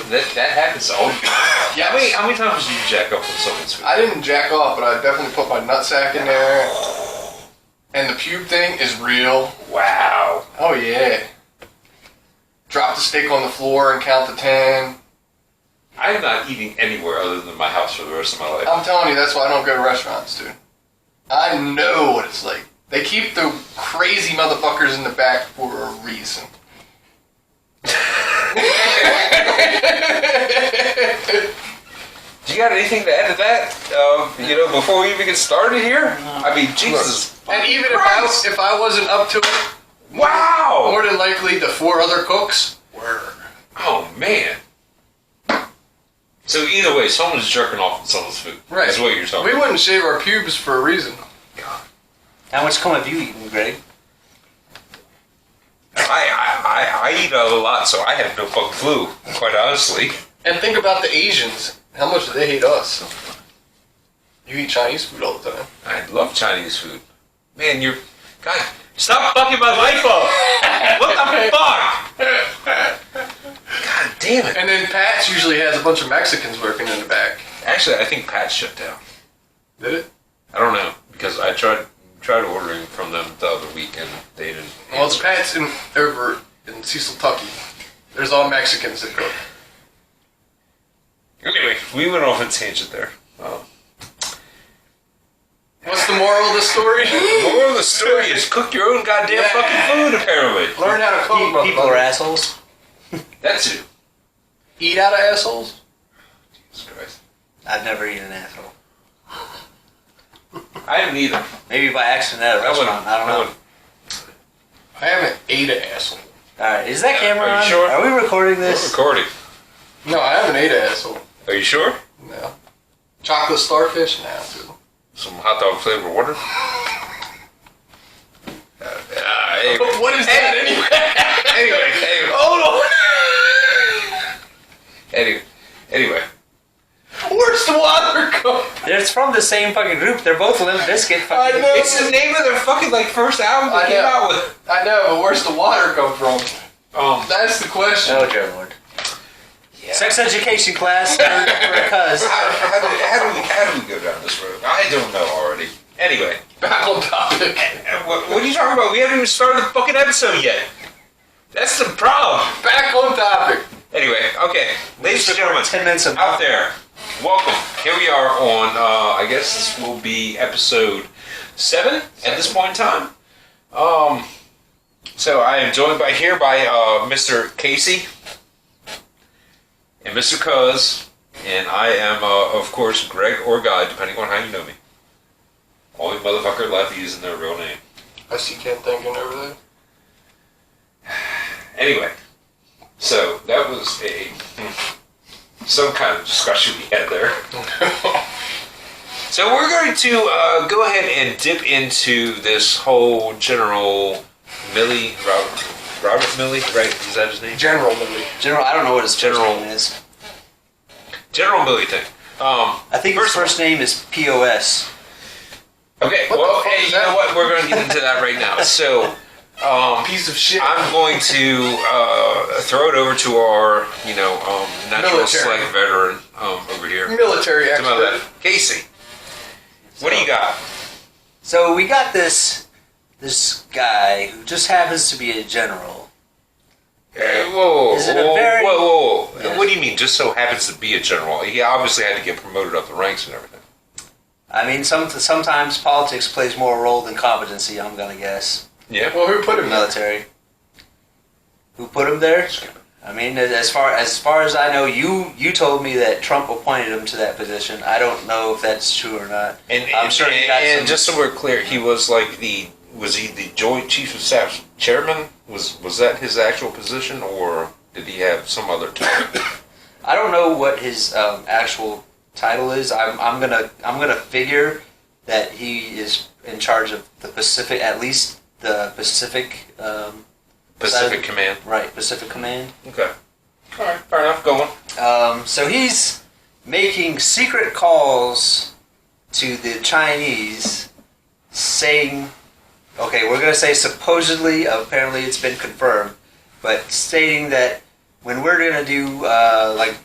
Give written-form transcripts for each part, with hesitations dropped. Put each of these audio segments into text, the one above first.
That happens all the time. Yeah. How many times did you jack up on someone's food? I didn't jack off, but I definitely put my nutsack in there. And the pube thing is real. Wow. Oh, yeah. Drop the steak on the floor and count to 10. I'm not eating anywhere other than my house for the rest of my life. I'm telling you, that's why I don't go to restaurants, dude. I know what it's like. They keep the crazy motherfuckers in the back for a reason. Do you got anything to add to that? Before we even get started here? I mean, Jesus. And even Christ. if I wasn't up to it, Wow! more than likely the 4 other cooks were. Oh, man. So either way, someone's jerking off on someone's food. Right. That's what you're talking We about. wouldn't shave our pubes for a reason. God. How much cum have you eaten, Greg? I eat a lot, so I have no fucking clue, quite honestly. And think about the Asians. How much do they hate us? You eat Chinese food all the time. I love Chinese food. Man, God, stop fucking my life up! What the fuck? God damn it. And then Pat's usually has a bunch of Mexicans working in the back. Actually, I think Pat shut down. Did it? I don't know, because I tried ordering from them the other week and they didn't. Well, it's Pat's over in Cecil, Tucky. There's all Mexicans that cook. Anyway, we went off a tangent there. What's the moral of the story? The moral of the story is cook your own goddamn fucking food, apparently. Learn how to cook. People are assholes. That's it. Eat out of assholes? Jesus Christ. I've never eaten an asshole. I didn't either. Maybe by accident at a restaurant. I don't know. I haven't ate an asshole. Alright, is that camera Are you on? sure? Are we recording We're this? recording. No, I haven't ate an asshole. Are you sure? No. Chocolate starfish? Nah, dude. Some hot dog flavored water? Anyway. What is that anyway? Anyway. Hold on. Anyway. Where's the water come? It's from the same fucking group. They're both Limp Bizkit. I know. It's the name of their fucking first album they came out with. I know, but where's the water come from? That's the question. Oh, dear Lord. Yeah. Sex education class for a cuz. How do we go down this road? I don't know already. Anyway. Back on topic. What are you talking about? We haven't even started the fucking episode yet. That's the problem. Back on topic. Anyway, okay. Ladies and gentlemen, 10 minutes of out there, welcome. Here we are on, I guess this will be episode 7 at this point in time. So I am joined by Mr. Casey and Mr. Cuz, and I am, of course, Greg or Guy, depending on how you know me. Only motherfucker left using their real name. I see Ken thinking over there. Anyway, so that was some kind of discussion we had there. So we're going to go ahead and dip into this whole General Milley, Robert Milley, right? Is that his name? General Milley. General, I don't know what his first General- name is. General Milley thing. I think his first name is POS. Okay, What well, the fuck hey, is you know that? what? We're going to get into that right now. So, Piece of shit. I'm going to throw it over to our, natural Military. select veteran over here. Military To my expert. left. Casey, what do you got? So we got this guy who just happens to be a general. Whoa. Is it a very- What do you mean, just so happens to be a general? He obviously had to get promoted up the ranks and everything. I mean, sometimes politics plays more role than competency, I'm gonna guess. Yeah. Well, who put him there? Military. Who put him there? I mean, as far as I know, you told me that Trump appointed him to that position. I don't know if that's true or not. I'm sure he got some. Just so we're clear, he was was he the Joint Chiefs of Staff chairman? Was that his actual position, or did he have some other title? I don't know what his actual title is. I'm gonna figure that he is in charge of the Pacific, at least the Pacific. Pacific Command. Right, Pacific Command. Okay. All right, fair enough. Go on. So he's making secret calls to the Chinese, saying, okay, we're going to say supposedly, apparently it's been confirmed, but stating that when we're gonna do like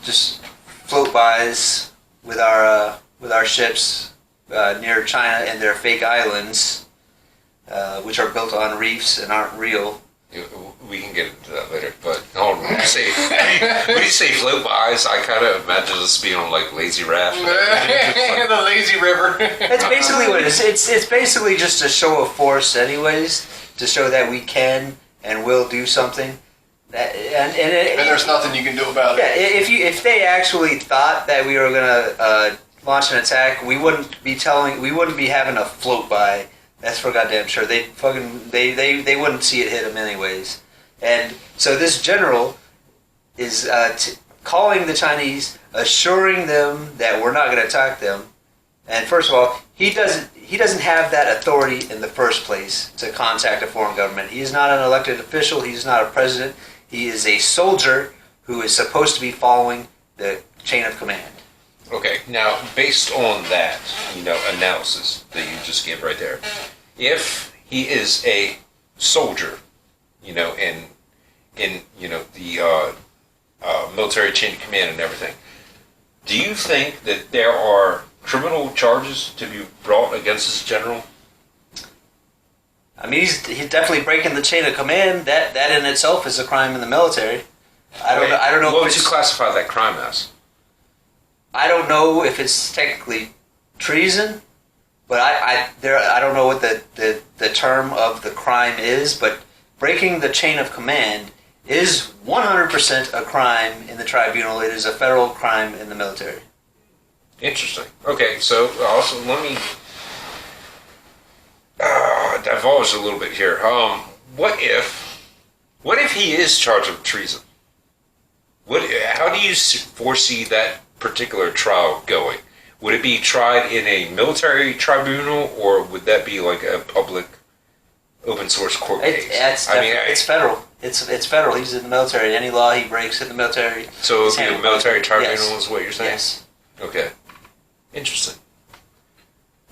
just float bys with our ships near China and their fake islands, which are built on reefs and aren't real. We can get into that later, but hold on. When you say float bys, I kind of imagine us being on like lazy raft. The lazy river. That's basically what it is. It's basically just a show of force, anyways, to show that we can and will do something. And there's nothing you can do about it. Yeah, if they actually thought that we were gonna launch an attack, we wouldn't be having a float by. That's for goddamn sure. They wouldn't see it hit them anyways. And so this general is calling the Chinese, assuring them that we're not going to attack them. And first of all, he doesn't have that authority in the first place to contact a foreign government. He is not an elected official. He is not a president. He is a soldier who is supposed to be following the chain of command. Okay, now based on that, analysis that you just gave right there, if he is a soldier, in the military chain of command and everything, do you think that there are criminal charges to be brought against this general? I mean, he's definitely breaking the chain of command. That in itself is a crime in the military. I don't know. What would you classify that crime as? I don't know if it's technically treason, but I don't know what the term of the crime is. But breaking the chain of command is 100% a crime in the tribunal. It is a federal crime in the military. Interesting. Okay, so also let me divulge a little bit here. What if he is charged with treason? How do you foresee that particular trial going? Would it be tried in a military tribunal, or would that be like a public, open source court case? It's federal. It's federal. He's in the military. Any law he breaks in the military. So it would be a military tribunal, yes. Is what you're saying? Yes. Okay. Interesting.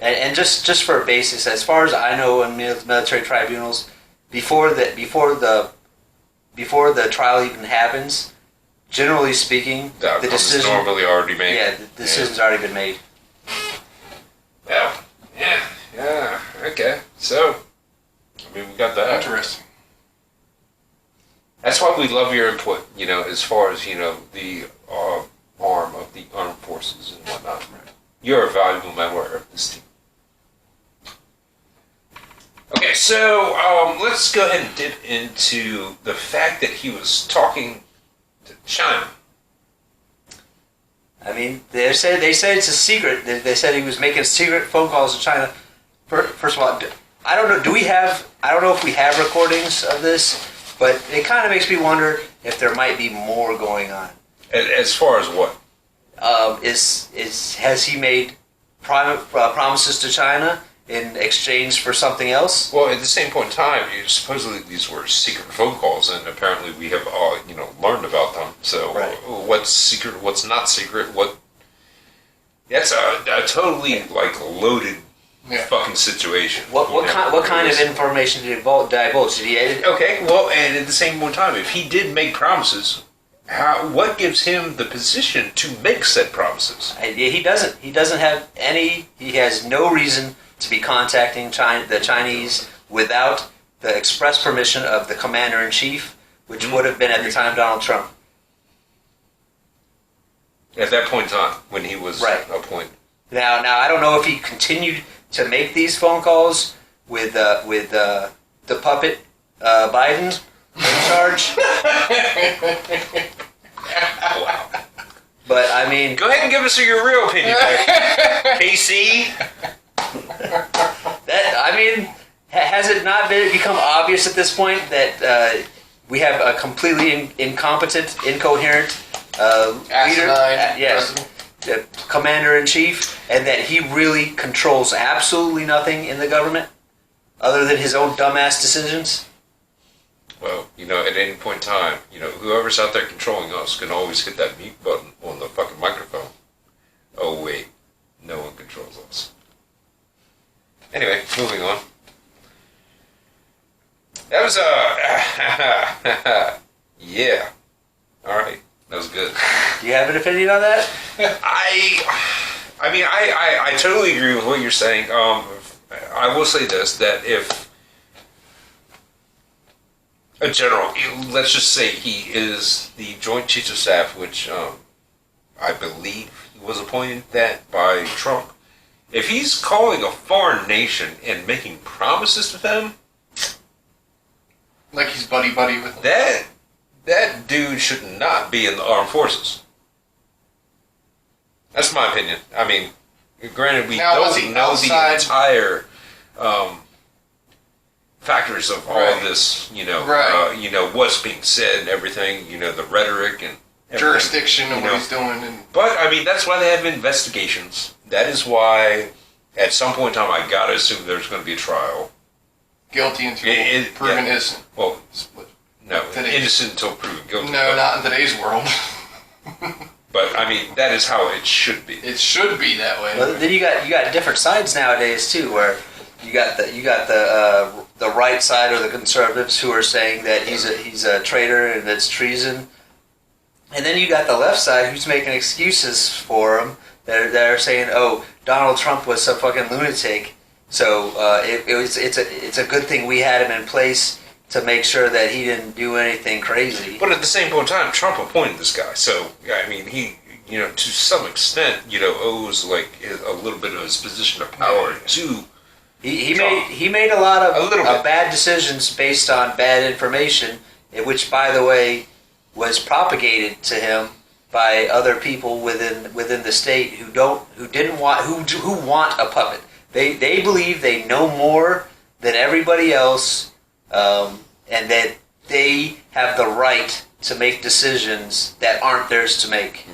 And just for a basis, as far as I know, in military tribunals, before the trial even happens, generally speaking, the decision is normally already made. Yeah, the decision's already been made. Yeah. Okay. So, I mean, we got that. Interesting. That's why we love your input. As far as the arm of the armed forces and whatnot. Right. You're a valuable member of this team. Okay, so let's go ahead and dip into the fact that he was talking to China. I mean, they said it's a secret. They said he was making secret phone calls to China. First of all, I don't know. I don't know if we have recordings of this, but it kind of makes me wonder if there might be more going on. As far as what? Has he made promises to China in exchange for something else? Well, at the same point in time, supposedly these were secret phone calls, and apparently we have all learned about them. So, right. What's secret? What's not secret? That's a totally loaded fucking situation. What kind of information did he divulge? Did he? Okay, well, and at the same point in time, if he did make promises, what gives him the position to make said promises? He doesn't. He doesn't have any. He has no reason to be contacting the Chinese without the express permission of the commander-in-chief, which would have been at the time Donald Trump. At that point in time, when he was appointed. Now, I don't know if he continued to make these phone calls with the puppet Biden in charge. Wow. But I mean, go ahead and give us your real opinion, KC. Has it not become obvious at this point that we have a completely incompetent, incoherent leader, commander-in-chief, and that he really controls absolutely nothing in the government other than his own dumbass decisions? Well, at any point in time, whoever's out there controlling us can always hit that mute button on the fucking microphone. Oh, wait. No one controls us. Anyway, moving on. That was, yeah. Do you have an opinion on that? I mean, I totally agree with what you're saying. I will say this, that if a general, let's just say he is the Joint Chiefs of Staff, which I believe he was appointed that by Trump. If he's calling a foreign nation and making promises to them, like he's buddy-buddy with them. That dude should not be in the armed forces. That's my opinion. I mean, granted, we don't know the entire factors of all of this, what's being said and everything, the rhetoric and everything, jurisdiction and what he's doing. But, I mean, that's why they have investigations. That is why, at some point in time, I gotta assume there's going to be a trial. Guilty until proven innocent. Well, no, innocent until proven guilty. No, not in today's world. But I mean, that is how it should be. It should be that way. Well, then you got different sides nowadays too, where you got the right side or the conservatives who are saying that he's a traitor and that's treason, and then you got the left side who's making excuses for him. They're saying, oh, Donald Trump was some fucking lunatic, so it's a good thing we had him in place to make sure that he didn't do anything crazy. But at the same point in time, Trump appointed this guy, so I mean, he, to some extent, owes like a little bit of his position of power to. He made a lot of bad decisions based on bad information, which, by the way, was propagated to him by other people within the state who want a puppet. They believe they know more than everybody else. And that they have the right to make decisions that aren't theirs to make.